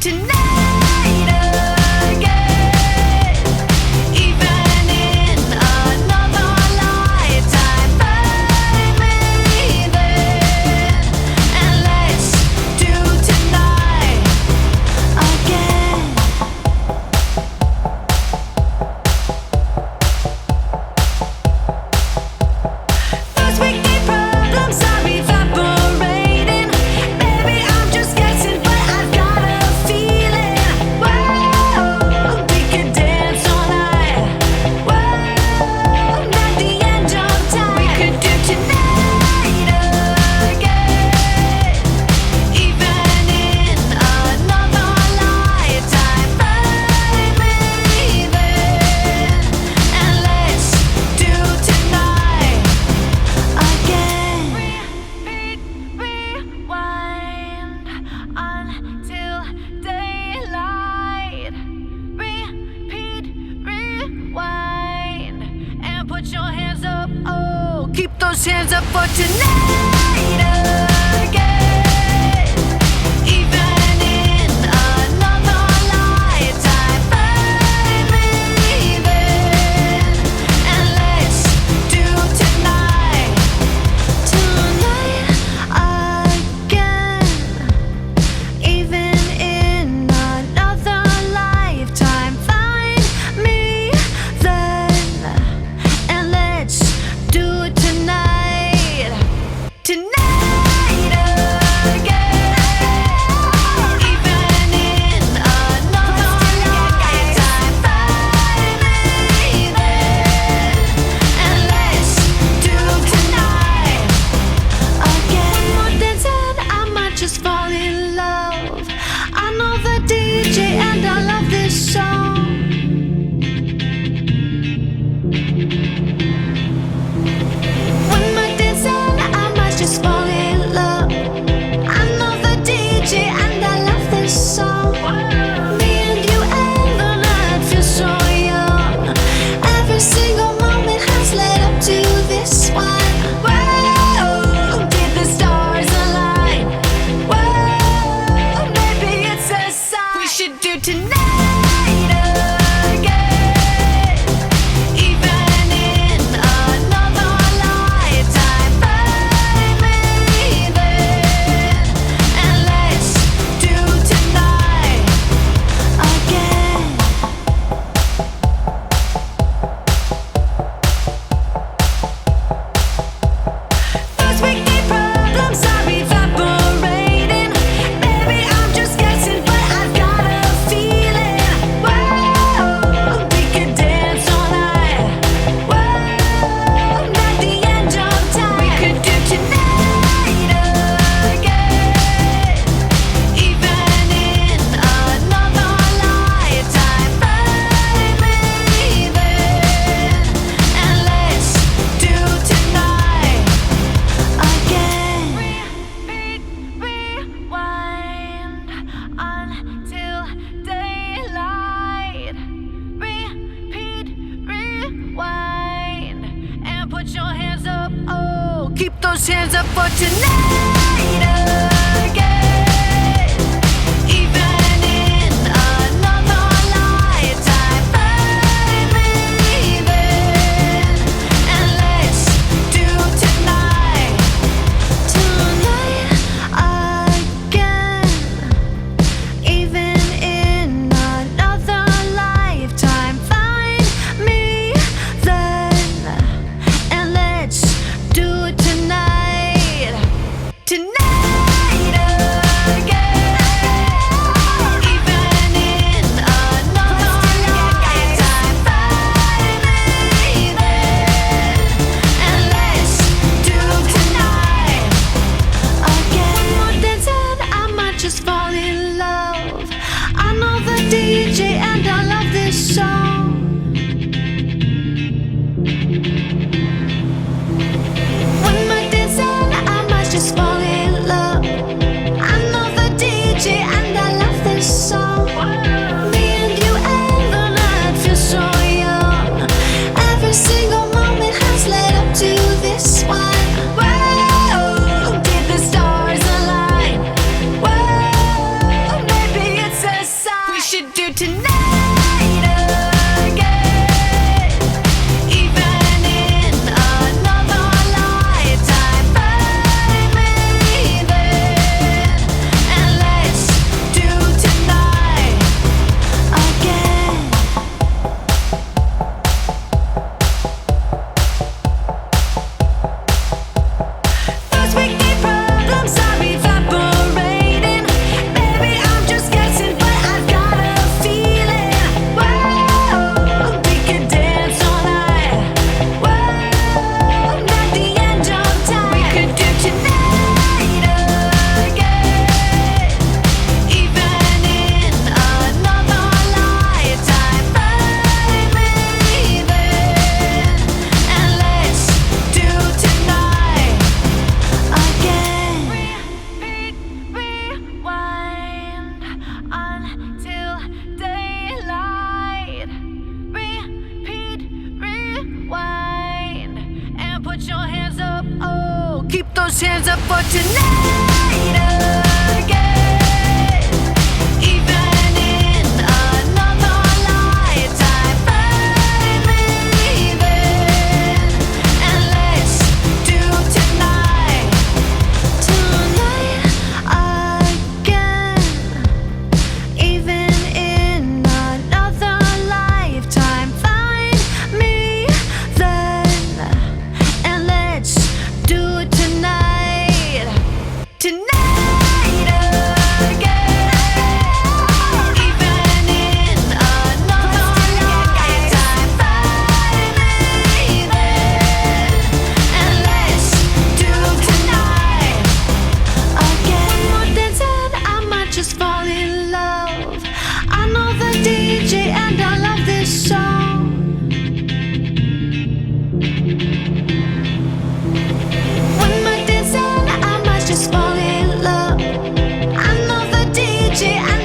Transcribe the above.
tonight again. Even in another lifetime, find me then, and let's do tonight again. First we keep problems are evaporating. Maybe I'm just guessing, but I've got a feeling. Whoa, we could dance all night. Whoa, not the end of time. We could do tonight again. Even in another lifetime, find me then, and let's do tonight again. Repeat, rewind until daylight. Repeat, rewind, and put your hands up. Oh, keep those hands up for tonight again. Even in another lifetime, find me then, and let's do tonight again. Even in another lifetime, find me then, and let's do it tonight again. Even in another lifetime, find me then, and let's do tonight again. One more dance and I might just fall in love. I know the DJ and I love this song. One more dance and I might just fall in love. I know the DJ and I love this song. Me and you and the night feel so young. Every single moment has led up to this one. Whoa, did the stars align? Whoa, maybe it's a sign. We should do tonight again. Even in another lifetime, find me then, and let's do tonight again. First we keep problems are evaporating. Maybe I'm just guessing, but I've got a feeling. Whoa, we could dance all night. Whoa, not the end of time. We could do tonight again. Even in another lifetime, find me then, and let's do tonight again. Repeat, rewind until daylight. Repeat, rewind, and put your hands up. Oh, keep those hands up for tonight again. Even in another lifetime, find me then, and let's do tonight again. Even in another lifetime, find me then, and let's do it tonight hands up for tonight again. Even in another lifetime, find me then, and let's do tonight again. Even in another lifetime, find me then, and let's do it tonight again. Even in another lifetime, find me then, and let's do tonight again. One more dance and I might just fall in love. I know the DJ and I love this song. One more dance and I might just fall in love. I know the DJ and